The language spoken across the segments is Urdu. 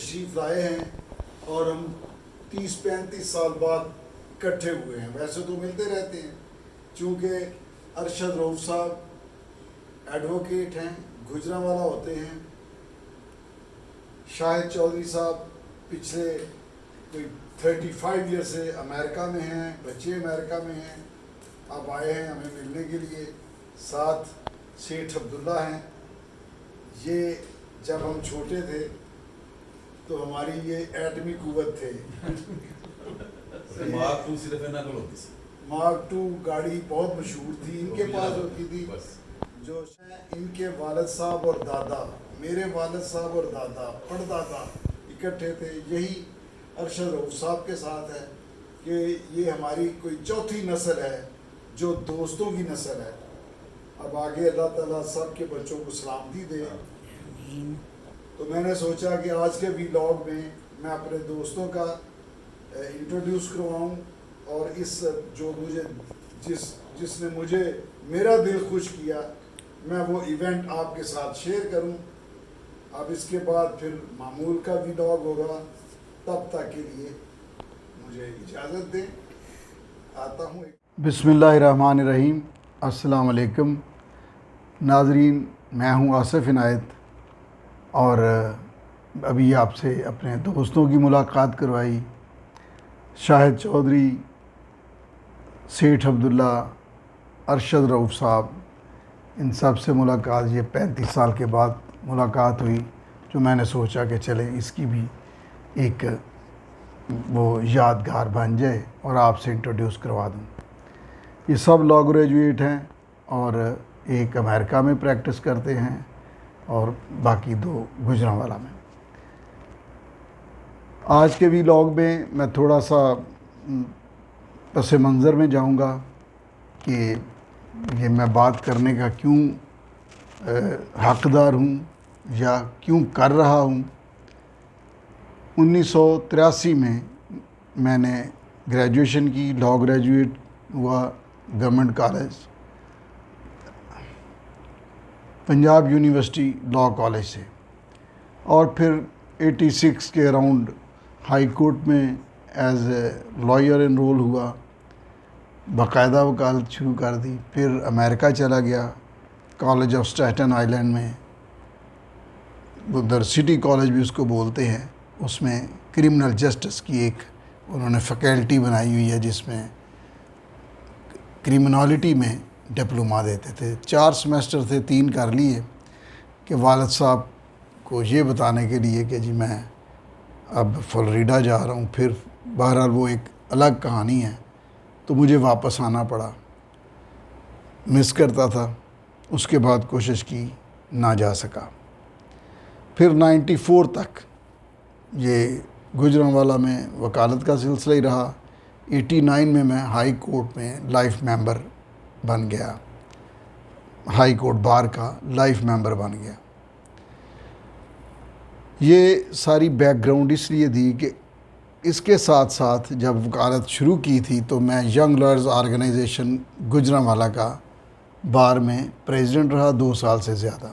تشریف لائے ہیں اور ہم 30-35 سال بعد اکٹھے ہوئے ہیں. ویسے تو ملتے رہتے ہیں چونکہ ارشد رؤف صاحب ایڈوکیٹ ہیں, گجرانوالہ ہوتے ہیں. شاہد چودھری صاحب پچھلے کوئی 35 ایئر سے امریکہ میں ہیں, بچے امریکہ میں ہیں, اب آئے ہیں ہمیں ملنے کے لیے. ساتھ سیٹھ عبداللہ ہیں. یہ جب ہم چھوٹے تھے تو ہماری یہ ایٹمی قوت تھے. مارک 2 گاڑی بہت مشہور تھی, ان کے پاس ہوتی تھی. جو ان کے والد صاحب اور دادا, میرے والد صاحب اور دادا پردادا اکٹھے تھے. یہی ارشد رؤف صاحب کے ساتھ ہے کہ یہ ہماری کوئی چوتھی نسل ہے جو دوستوں کی نسل ہے. اب آگے اللہ تعالیٰ سب کے بچوں کو سلامتی دے. تو میں نے سوچا کہ آج کے ولاگ میں میں اپنے دوستوں کا انٹروڈیوس کرواؤں اور اس جو مجھے جس نے مجھے میرا دل خوش کیا میں وہ ایونٹ آپ کے ساتھ شیئر کروں. اب اس کے بعد پھر معمول کا ولاگ ہوگا. تب تک کے لیے مجھے اجازت دیں, آتا ہوں. بسم اللہ الرحمن الرحیم. السلام علیکم ناظرین, میں ہوں آصف عنایت اور ابھی آپ سے اپنے دوستوں کی ملاقات کروائی. شاہد چودھری, سیٹھ عبداللہ, ارشد رؤف صاحب, ان سب سے ملاقات یہ 35 سال کے بعد ملاقات ہوئی, جو میں نے سوچا کہ چلیں اس کی بھی ایک وہ یادگار بن جائے اور آپ سے انٹروڈیوس کروا دوں. یہ سب لا گریجویٹ ہیں اور ایک امریکہ میں پریکٹس کرتے ہیں اور باقی 2 گجرانوالہ میں. آج کے ولاگ میں تھوڑا سا پس منظر میں جاؤں گا کہ یہ میں بات کرنے کا کیوں حقدار ہوں یا کیوں کر رہا ہوں. 1983 میں نے گریجویشن کی, لا گریجویٹ ہوا government college, Punjab university law college سے, اور پھر 86 کے اراؤنڈ ہائی کورٹ میں ایز اے لائر انرول ہوا, باقاعدہ وکالت شروع کر دی. پھر امریکہ چلا گیا, کالج آف اسٹیٹن آئی لینڈ میں, ادھر سٹی کالج بھی اس کو بولتے ہیں, اس میں کرمنل جسٹس کی ایک انہوں نے فیکلٹی بنائی ہوئی ہے جس میں کرمنالٹی میں ڈپلوما دیتے تھے. 4 سیمیسٹر تھے, 3 کر لیے کہ والد صاحب کو یہ بتانے کے لیے کہ جی میں اب فلوریڈا جا رہا ہوں. پھر بہرحال وہ ایک الگ کہانی ہے, تو مجھے واپس آنا پڑا. مس کرتا تھا, اس کے بعد کوشش کی, نہ جا سکا. پھر 94 تک یہ گجرانوالہ میں وکالت کا سلسلہ ہی رہا. 89 میں ہائی کورٹ میں لائف ممبر بن گیا, ہائی کورٹ بار کا لائف ممبر بن گیا. یہ ساری بیک گراؤنڈ اس لیے دی کہ اس کے ساتھ ساتھ جب وکالت شروع کی تھی تو میں ینگ لائرز آرگنائزیشن گجرانوالہ کا بار میں پریزیڈنٹ رہا 2 سال سے زیادہ.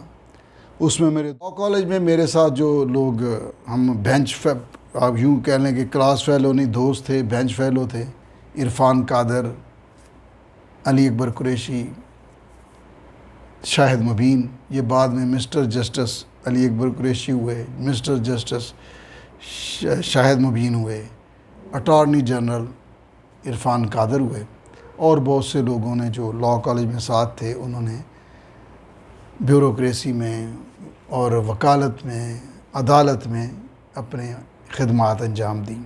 اس میں میرے لا کالج میں میرے ساتھ جو لوگ ہم بینچ آپ یوں کہہ لیں کہ کلاس فیلو نہیں, دوست تھے, بینچ فیلو تھے. عرفان قادر, علی اکبر قریشی, شاہد مبین, یہ بعد میں مسٹر جسٹس علی اکبر قریشی ہوئے, مسٹر جسٹس شاہد مبین ہوئے, اٹارنی جنرل عرفان قادر ہوئے, اور بہت سے لوگوں نے جو لا کالج میں ساتھ تھے انہوں نے بیوروکریسی میں اور وکالت میں, عدالت میں اپنے خدمات انجام دیں.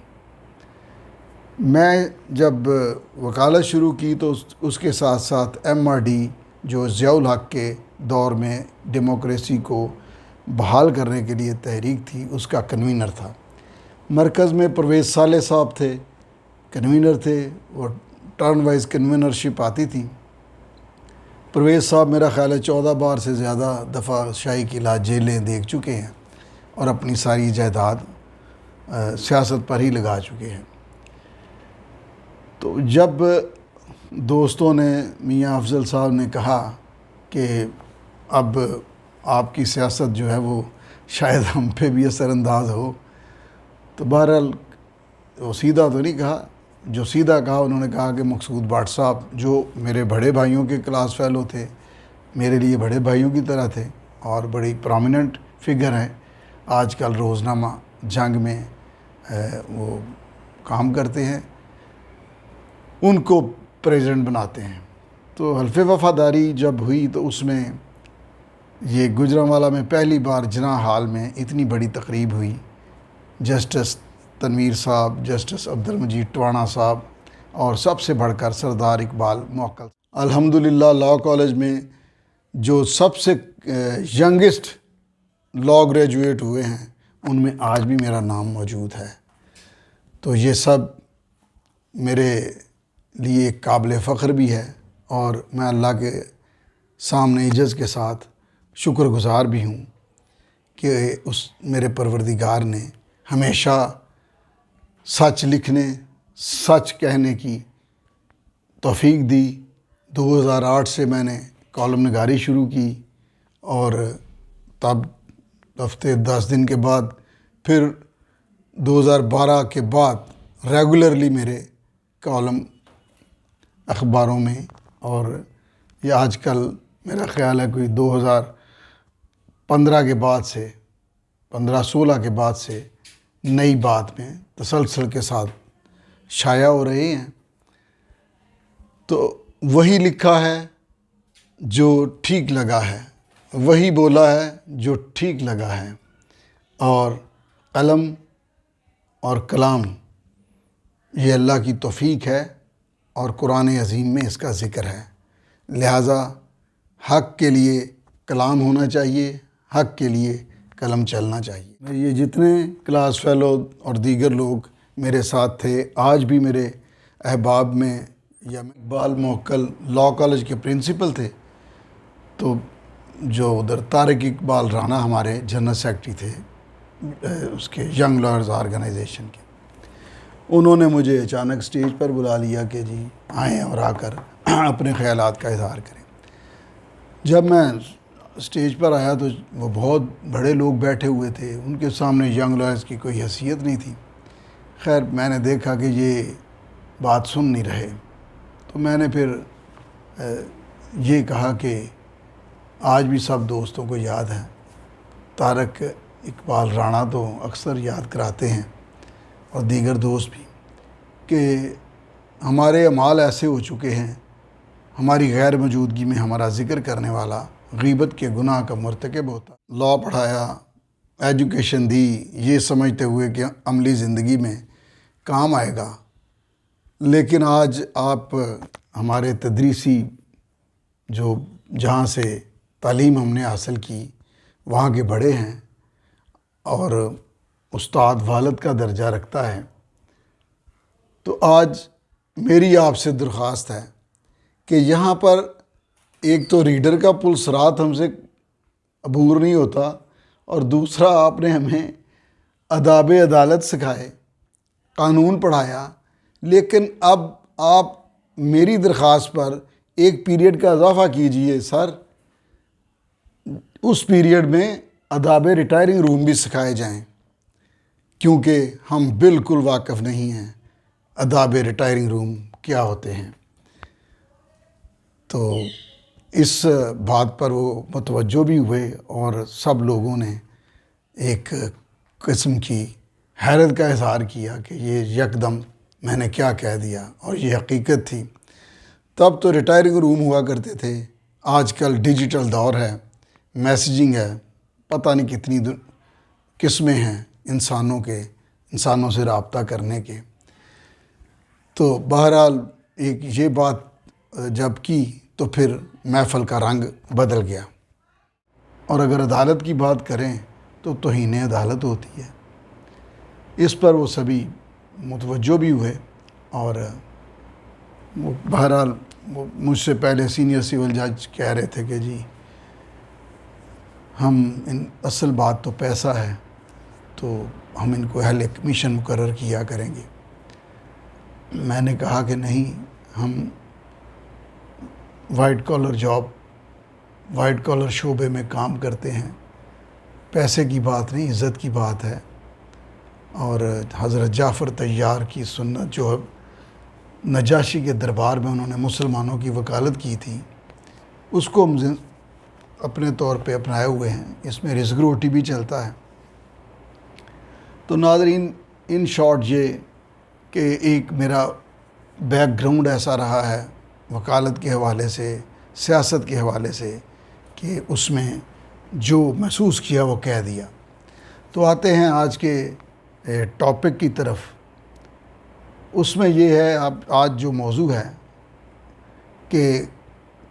میں جب وکالت شروع کی تو اس کے ساتھ ساتھ MRD جو ضیاء الحق کے دور میں ڈیموکریسی کو بحال کرنے کے لیے تحریک تھی, اس کا کنوینر تھا. مرکز میں پرویز صالح صاحب تھے, کنوینر تھے, وہ ٹرن وائز کنوینرشپ آتی تھی. پرویز صاحب میرا خیال ہے 14 بار سے زیادہ دفعہ شاہی قلعہ جیلیں دیکھ چکے ہیں اور اپنی ساری جائیداد سیاست پر ہی لگا چکے ہیں. تو جب دوستوں نے, میاں افضل صاحب نے کہا کہ اب آپ کی سیاست جو ہے وہ شاید ہم پہ بھی اثر انداز ہو, تو بہرحال وہ سیدھا تو نہیں کہا، جو سیدھا کہا انہوں نے کہا کہ مقصود بھٹ صاحب جو میرے بڑے بھائیوں کے کلاس فیلو تھے، میرے لیے بڑے بھائیوں کی طرح تھے اور بڑی پرومیننٹ فگر ہیں، آج کل روزنامہ جنگ میں وہ کام کرتے ہیں، ان کو پریزیڈنٹ بناتے ہیں۔ تو حلف وفاداری جب ہوئی تو اس میں یہ گوجرانوالہ میں پہلی بار جناح ہال میں اتنی بڑی تقریب ہوئی، جسٹس تنویر صاحب، جسٹس عبد المجید ٹوانا صاحب اور سب سے بڑھ کر سردار اقبال موکل۔ الحمدللہ لاء کالج میں جو سب سے ینگسٹ لاء گریجویٹ ہوئے ہیں ان میں آج بھی میرا نام موجود ہے۔ تو یہ سب میرے لیے ایک قابل فخر بھی ہے اور میں اللہ کے سامنے عجز کے ساتھ شکر گزار بھی ہوں کہ اس میرے پروردگار نے ہمیشہ سچ لکھنے، سچ کہنے کی توفیق دی۔ 2008 سے میں نے کالم نگاری شروع کی اور تب ہفتے 10 دن کے بعد پھر 2012 کے بعد ریگولرلی میرے کالم اخباروں میں، اور یہ آج کل میرا خیال ہے کوئی 2015 کے بعد سے 15-16 کے بعد سے نئی بات میں تسلسل کے ساتھ شائع ہو رہے ہیں۔ تو وہی لکھا ہے جو ٹھیک لگا ہے، وہی بولا ہے جو ٹھیک لگا ہے، اور قلم اور کلام یہ اللہ کی توفیق ہے اور قرآن عظیم میں اس کا ذکر ہے، لہٰذا حق کے لیے کلام ہونا چاہیے، حق کے لیے قلم چلنا چاہیے۔ یہ جتنے کلاس فیلو اور دیگر لوگ میرے ساتھ تھے آج بھی میرے احباب میں، یا اقبال موکل لاء کالج کے پرنسپل تھے، تو جو ادھر طارق اقبال رانا ہمارے جنرل سیکرٹری تھے اس کے ینگ لائرز آرگنائزیشن کے، انہوں نے مجھے اچانک سٹیج پر بلا لیا کہ جی آئیں اور آ کر اپنے خیالات کا اظہار کریں۔ جب میں سٹیج پر آیا تو وہ بہت بڑے لوگ بیٹھے ہوئے تھے، ان کے سامنے ینگ لائرز کی کوئی حیثیت نہیں تھی۔ خیر میں نے دیکھا کہ یہ بات سن نہیں رہے، تو میں نے پھر یہ کہا کہ آج بھی سب دوستوں کو یاد ہے، طارق اقبال رانا تو اکثر یاد کراتے ہیں اور دیگر دوست بھی، کہ ہمارے اعمال ایسے ہو چکے ہیں، ہماری غیر موجودگی میں ہمارا ذکر کرنے والا غیبت کے گناہ کا مرتکب ہوتا۔ لاء پڑھایا، ایجوکیشن دی، یہ سمجھتے ہوئے کہ عملی زندگی میں کام آئے گا، لیکن آج آپ ہمارے تدریسی جو جہاں سے تعلیم ہم نے حاصل کی وہاں کے بڑے ہیں اور استاد والد کا درجہ رکھتا ہے، تو آج میری آپ سے درخواست ہے کہ یہاں پر ایک تو ریڈر کا پل صراط ہم سے عبور نہیں ہوتا، اور دوسرا آپ نے ہمیں آداب عدالت سکھائے، قانون پڑھایا، لیکن اب آپ میری درخواست پر ایک پیریڈ کا اضافہ کیجئے سر، اس پیریڈ میں آداب ریٹائرنگ روم بھی سکھائے جائیں، کیونکہ ہم بالکل واقف نہیں ہیں آداب ریٹائرنگ روم کیا ہوتے ہیں۔ تو اس بات پر وہ متوجہ بھی ہوئے اور سب لوگوں نے ایک قسم کی حیرت کا اظہار کیا کہ یہ یکدم میں نے کیا کہہ دیا، اور یہ حقیقت تھی۔ تب تو ریٹائرنگ روم ہوا کرتے تھے، آج کل ڈیجیٹل دور ہے، میسیجنگ ہے، پتہ نہیں کتنی قسمیں ہیں انسانوں سے رابطہ کرنے کے۔ تو بہرحال ایک یہ بات جب کی تو پھر محفل کا رنگ بدل گیا، اور اگر عدالت کی بات کریں تو توہین عدالت ہوتی ہے۔ اس پر وہ سبھی متوجہ بھی ہوئے، اور وہ بہرحال مجھ سے پہلے سینئر سول جج کہہ رہے تھے کہ جی اصل بات تو پیسہ ہے، تو ہم ان کو اہل کمیشن مقرر کیا کریں گے۔ میں نے کہا کہ نہیں، ہم وائٹ کالر شعبے میں کام کرتے ہیں، پیسے کی بات نہیں، عزت کی بات ہے، اور حضرت جعفر طیار کی سنت جو نجاشی کے دربار میں انہوں نے مسلمانوں کی وکالت کی تھی، اس کو ہم اپنے طور پہ اپنائے ہوئے ہیں. اس میں رزق روٹی بھی چلتا ہے. تو ناظرین، ان شارٹ یہ کہ ایک میرا بیک گراؤنڈ ایسا رہا ہے وکالت کے حوالے سے، سیاست کے حوالے سے، کہ اس میں جو محسوس کیا وہ کہہ دیا. تو آتے ہیں آج کے ٹاپک کی طرف. اس میں یہ ہے آج جو موضوع ہے کہ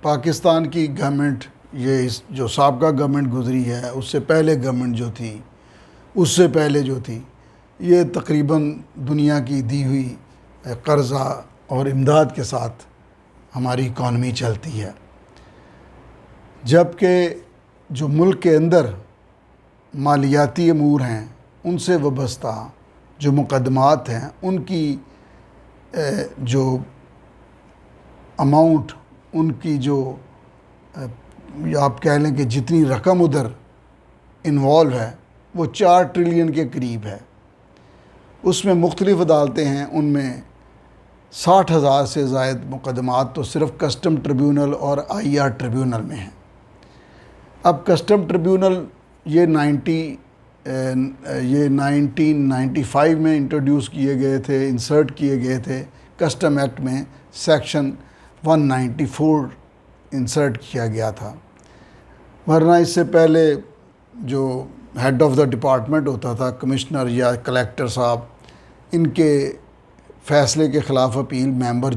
پاکستان کی گورنمنٹ، یہ جو سابقہ گورنمنٹ گزری ہے، اس سے پہلے گورنمنٹ جو تھی، اس سے پہلے جو تھی، یہ تقریباً دنیا کی دی ہوئی قرضہ اور امداد کے ساتھ ہماری اکانومی چلتی ہے. جبکہ جو ملک کے اندر مالیاتی امور ہیں، ان سے وابستہ جو مقدمات ہیں، ان کی جو اماؤنٹ، ان کی جو آپ کہہ لیں کہ جتنی رقم ادھر انوالو ہے وہ 4 ٹریلین کے قریب ہے. اس میں مختلف عدالتیں ہیں، ان میں 60,000 سے زائد مقدمات تو صرف کسٹم ٹریبیونل اور IR ٹریبیونل میں ہیں. اب کسٹم ٹریبیونل یہ 1995 میں انٹروڈیوس کیے گئے تھے، انسرٹ کیے گئے تھے کسٹم ایکٹ میں. سیکشن 194 انسرٹ کیا گیا تھا. ورنہ اس سے پہلے جو ہیڈ آف دا ڈپارٹمنٹ ہوتا تھا، کمشنر یا کلیکٹر صاحب، ان کے فیصلے کے خلاف اپیل ممبر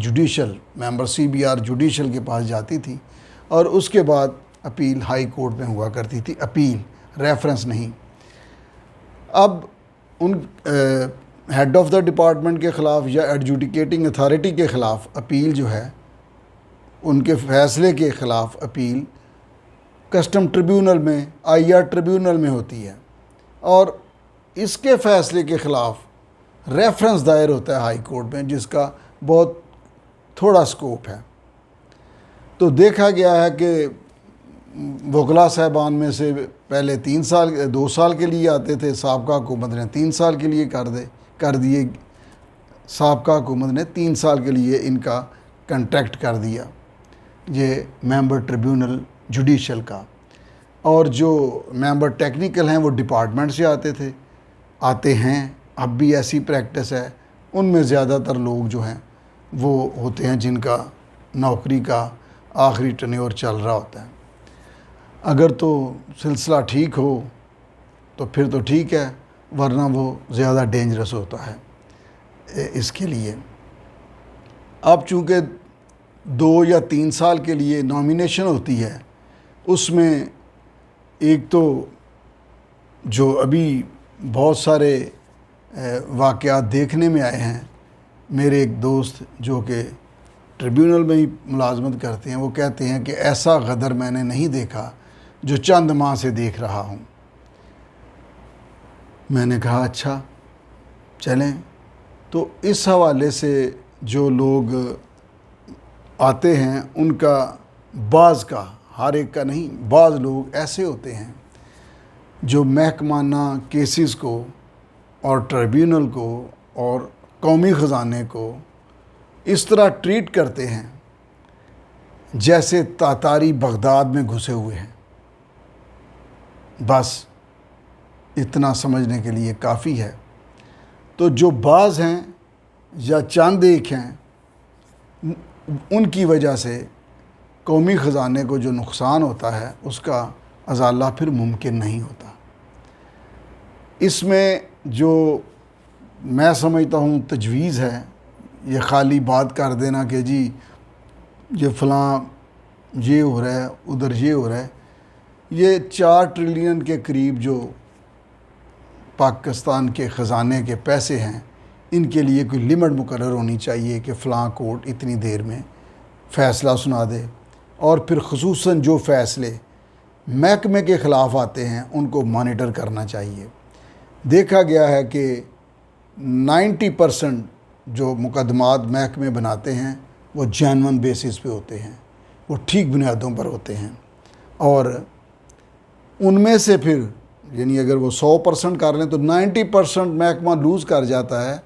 CBR جوڈیشل کے پاس جاتی تھی، اور اس کے بعد اپیل ہائی کورٹ میں ہوا کرتی تھی. اپیل، ریفرنس نہیں. اب ان ہیڈ آف دا ڈپارٹمنٹ کے خلاف یا ایڈجوڈیکیٹنگ اتھارٹی کے خلاف اپیل جو ہے، ان کے فیصلے کے خلاف اپیل کسٹم ٹریبیونل میں، IR ٹریبیونل میں ہوتی ہے، اور اس کے فیصلے کے خلاف ریفرنس دائر ہوتا ہے ہائی کورٹ میں، جس کا بہت تھوڑا سکوپ ہے. تو دیکھا گیا ہے کہ وکلاء صاحبان میں سے پہلے 2 سال کے لیے آتے تھے، سابقہ حکومت نے 3 سال کے لیے کر دیے. سابقہ حکومت نے 3 سال کے لیے ان کا کنٹریکٹ کر دیا، یہ ممبر ٹریبیونل جوڈیشل کا. اور جو ممبر ٹیکنیکل ہیں وہ ڈپارٹمنٹ سے آتے ہیں. اب بھی ایسی پریکٹس ہے. ان میں زیادہ تر لوگ جو ہیں وہ ہوتے ہیں جن کا نوکری کا آخری ٹینیور چل رہا ہوتا ہے. اگر تو سلسلہ ٹھیک ہو تو پھر تو ٹھیک ہے، ورنہ وہ زیادہ ڈینجرس ہوتا ہے اس کے لیے. اب چونکہ 2 یا 3 سال کے لیے نامینیشن ہوتی ہے، اس میں ایک تو جو ابھی بہت سارے واقعات دیکھنے میں آئے ہیں. میرے ایک دوست جو کہ ٹریبیونل میں ہی ملازمت کرتے ہیں، وہ کہتے ہیں کہ ایسا غدر میں نے نہیں دیکھا جو چند ماہ سے دیکھ رہا ہوں. میں نے کہا اچھا چلیں. تو اس حوالے سے جو لوگ آتے ہیں، ان کا بعض کا، ہر ایک کا نہیں، بعض لوگ ایسے ہوتے ہیں جو محکمانہ کیسز کو اور ٹریبیونل کو اور قومی خزانے کو اس طرح ٹریٹ کرتے ہیں جیسے تاتاری بغداد میں گھسے ہوئے ہیں. بس اتنا سمجھنے کے لیے کافی ہے. تو جو بعض ہیں یا چند ایک ہیں، ان کی وجہ سے قومی خزانے کو جو نقصان ہوتا ہے، اس کا ازالہ پھر ممکن نہیں ہوتا. اس میں جو میں سمجھتا ہوں تجویز ہے، یہ خالی بات کر دینا کہ جی یہ فلاں یہ ہو رہا ہے، ادھر یہ ہو رہا ہے. یہ 4 ٹریلین کے قریب جو پاکستان کے خزانے کے پیسے ہیں، ان کے لیے کوئی لمٹ مقرر ہونی چاہیے کہ فلاں کورٹ اتنی دیر میں فیصلہ سنا دے. اور پھر خصوصاً جو فیصلے محکمے کے خلاف آتے ہیں، ان کو مانیٹر کرنا چاہیے. دیکھا گیا ہے کہ 90% جو مقدمات محکمے بناتے ہیں وہ جینون بیسس پہ ہوتے ہیں، وہ ٹھیک بنیادوں پر ہوتے ہیں. اور ان میں سے پھر یعنی اگر وہ 100% کر لیں تو 90% محکمہ لوز کر جاتا ہے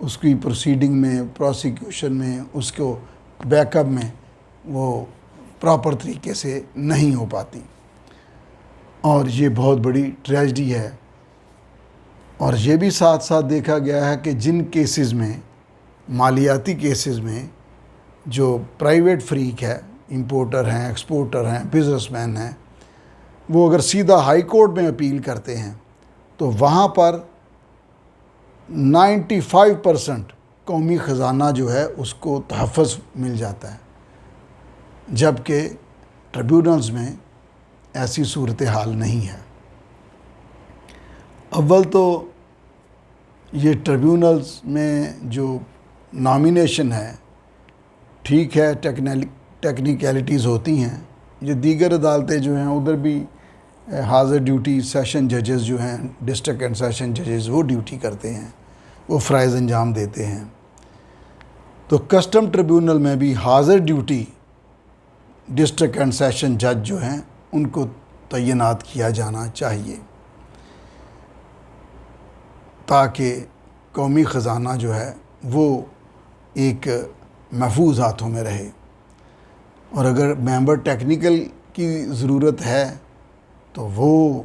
اس کی پروسیڈنگ میں، پروسیکیوشن میں، اس کو بیک اپ میں وہ پراپر طریقے سے نہیں ہو پاتی، اور یہ بہت بڑی ٹریجڈی ہے۔ اور یہ بھی ساتھ ساتھ دیکھا گیا ہے کہ جن کیسز میں، مالیاتی کیسز میں، جو پرائیویٹ فریق ہے، امپورٹر ہیں، ایکسپورٹر ہیں، بزنس مین ہیں، وہ اگر سیدھا ہائی کورٹ میں اپیل کرتے ہیں تو وہاں پر 95% قومی خزانہ جو ہے اس کو تحفظ مل جاتا ہے، جبکہ ٹریبیونلز میں ایسی صورتحال نہیں ہے۔ اول تو یہ ٹریبیونلز میں جو نامینیشن ہے، ٹھیک ہے، ٹیکنیکلٹیز ہوتی ہیں، یہ دیگر عدالتیں جو ہیں ادھر بھی حاضر ڈیوٹی سیشن ججز جو ہیں، ڈسٹرکٹ اینڈ سیشن ججز، وہ ڈیوٹی کرتے ہیں، وہ فرائض انجام دیتے ہیں۔ تو کسٹم ٹریبیونل میں بھی حاضر ڈیوٹی ڈسٹرکٹ اینڈ سیشن جج جو ہیں ان کو تعینات کیا جانا چاہیے، تاکہ قومی خزانہ جو ہے وہ ایک محفوظ ہاتھوں میں رہے۔ اور اگر ممبر ٹیکنیکل کی ضرورت ہے تو وہ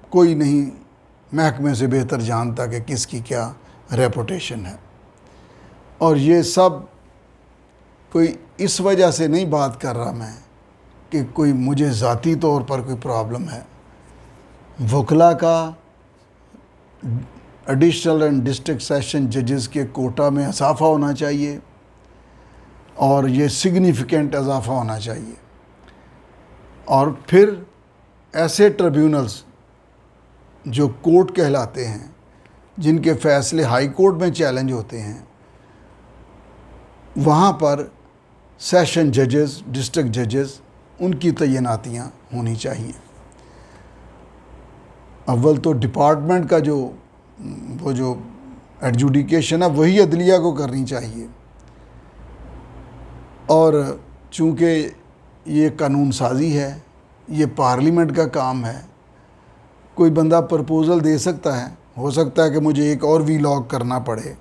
کوئی نہیں محکمے سے بہتر جانتا کہ کس کی کیا ریپوٹیشن ہے۔ اور یہ سب کوئی اس وجہ سے نہیں بات کر رہا میں کہ کوئی مجھے ذاتی طور پر کوئی پرابلم ہے۔ وکلا کا ایڈیشنل اینڈ ڈسٹرکٹ سیشن ججز کے کوٹا میں اضافہ ہونا چاہیے، اور یہ سگنیفیکنٹ اضافہ ہونا چاہیے۔ اور پھر ایسے ٹریبیونلز جو کورٹ کہلاتے ہیں، جن کے فیصلے ہائی کورٹ میں چیلنج ہوتے ہیں، وہاں پر سیشن ججز، ڈسٹرکٹ ججز، ان کی تعیناتیاں ہونی چاہیے۔ اول تو ڈپارٹمنٹ کا وہ جو ایڈجوڈیکیشن ہے وہی عدلیہ کو کرنی چاہیے، اور چونکہ یہ قانون سازی ہے، یہ پارلیمنٹ کا کام ہے، کوئی بندہ پرپوزل دے سکتا ہے، ہو سکتا ہے کہ مجھے ایک اور وی لاگ کرنا پڑے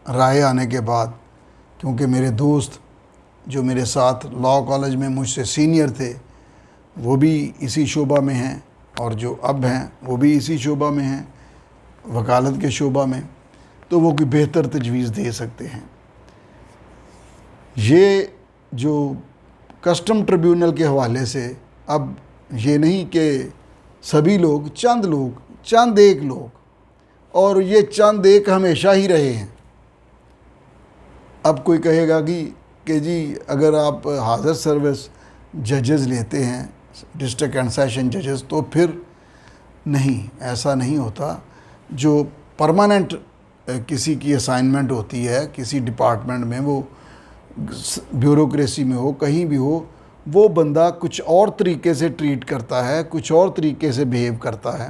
رائے آنے کے بعد، کیونکہ میرے دوست جو میرے ساتھ لاء کالج میں مجھ سے سینئر تھے وہ بھی اسی شعبہ میں ہیں، اور جو اب ہیں وہ بھی اسی شعبہ میں ہیں، وکالت کے شعبہ میں، تو وہ کوئی بہتر تجویز دے سکتے ہیں۔ یہ جو کسٹم ٹریبیونل کے حوالے سے اب یہ نہیں کہ سبھی لوگ، چند ایک لوگ، اور یہ چند ایک ہمیشہ ہی رہے ہیں۔ اب کوئی کہے گا کہ جی اگر آپ حاضر سروس ججز لیتے ہیں، ڈسٹرکٹ اینڈ سیشن ججز، تو پھر نہیں، ایسا نہیں ہوتا۔ جو پرماننٹ کسی کی اسائنمنٹ ہوتی ہے کسی ڈپارٹمنٹ میں، وہ بیوروکریسی میں ہو، کہیں بھی ہو، وہ بندہ کچھ اور طریقے سے ٹریٹ کرتا ہے، کچھ اور طریقے سے بیہیو کرتا ہے،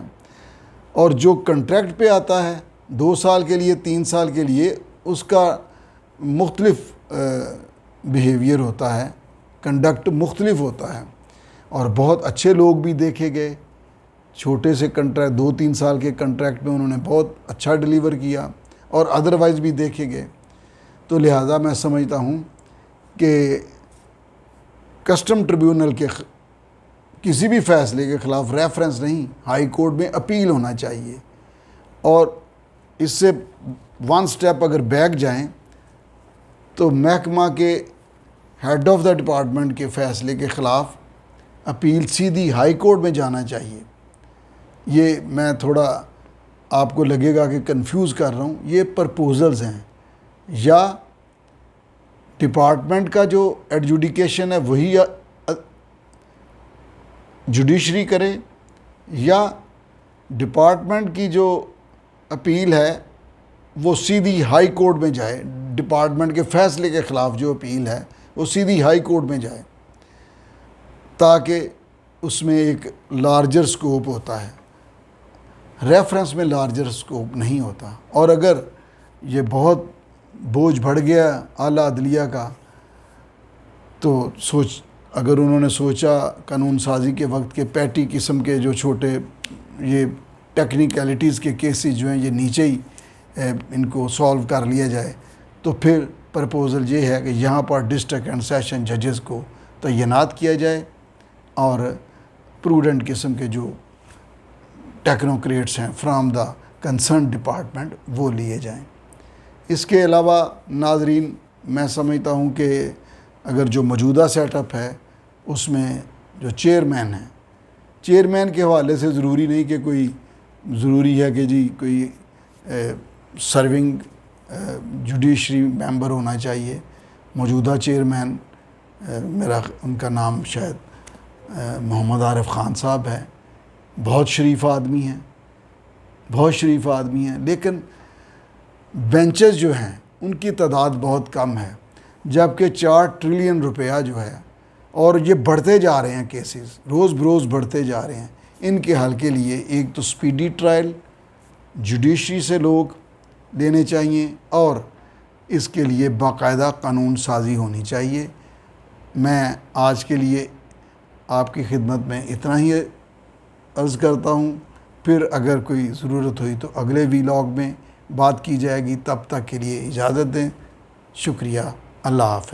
اور جو کنٹریکٹ پہ آتا ہے 2 سال کے لیے، 3 سال کے لیے، اس کا مختلف بیہیویئر ہوتا ہے، کنڈکٹ مختلف ہوتا ہے۔ اور بہت اچھے لوگ بھی دیکھے گئے، چھوٹے سے کنٹریکٹ 2-3 سال کے کنٹریکٹ میں انہوں نے بہت اچھا ڈیلیور کیا، اور ادروائز بھی دیکھے گئے۔ تو لہٰذا میں سمجھتا ہوں کہ کسٹم ٹریبیونل کے کسی بھی فیصلے کے خلاف ریفرنس نہیں، ہائی کورٹ میں اپیل ہونا چاہیے، اور اس سے 1 سٹیپ اگر بیک جائیں تو محکمہ کے ہیڈ آف دا ڈپارٹمنٹ کے فیصلے کے خلاف اپیل سیدھی ہائی کورٹ میں جانا چاہیے۔ یہ میں تھوڑا آپ کو لگے گا کہ کنفیوز کر رہا ہوں، یہ پرپوزلز ہیں، یا ڈپارٹمنٹ کا جو ایڈجوڈیکیشن ہے وہی جوڈیشری کرے، یا ڈپارٹمنٹ کی جو اپیل ہے وہ سیدھی ہائی کورٹ میں جائے، ڈپارٹمنٹ کے فیصلے کے خلاف جو اپیل ہے وہ سیدھی ہائی کورٹ میں جائے، تاکہ اس میں ایک لارجر سکوپ ہوتا ہے، ریفرنس میں لارجر سکوپ نہیں ہوتا۔ اور اگر یہ بہت بوجھ بڑھ گیا اعلیٰ عدلیہ کا، تو اگر انہوں نے سوچا قانون سازی کے وقت کے پیٹی قسم کے جو چھوٹے یہ ٹیکنیکلٹیز کے کیسز جو ہیں یہ نیچے ہی ان کو سولو کر لیا جائے، تو پھر پرپوزل یہ ہے کہ یہاں پر ڈسٹرکٹ اینڈ سیشن ججز کو تعینات کیا جائے اور پروڈنٹ قسم کے جو ٹیکنوکریٹس ہیں فرام دا کنسرن ڈپارٹمنٹ وہ لیے جائیں۔ اس کے علاوہ ناظرین میں سمجھتا ہوں کہ اگر جو موجودہ سیٹ اپ ہے اس میں جو چیئرمین ہیں، چیئرمین کے حوالے سے ضروری نہیں کہ کوئی ضروری ہے کہ جی کوئی سرونگ جوڈیشری ممبر ہونا چاہیے۔ موجودہ چیئرمین میرا ان کا نام شاید محمد عارف خان صاحب ہے، بہت شریف آدمی ہیں، بہت شریف آدمی ہیں، لیکن بینچز جو ہیں ان کی تعداد بہت کم ہے، جبکہ 4 ٹریلین روپیہ جو ہے اور یہ بڑھتے جا رہے ہیں، کیسز روز بروز بڑھتے جا رہے ہیں۔ ان کے حل کے لیے ایک تو سپیڈی ٹرائل جوڈیشری سے لوگ لینے چاہیے اور اس کے لیے باقاعدہ قانون سازی ہونی چاہیے۔ میں آج کے لیے آپ کی خدمت میں اتنا ہی عرض کرتا ہوں، پھر اگر کوئی ضرورت ہوئی تو اگلے ویلاگ میں بات کی جائے گی۔ تب تک کے لیے اجازت دیں، شکریہ، اللہ حافظ۔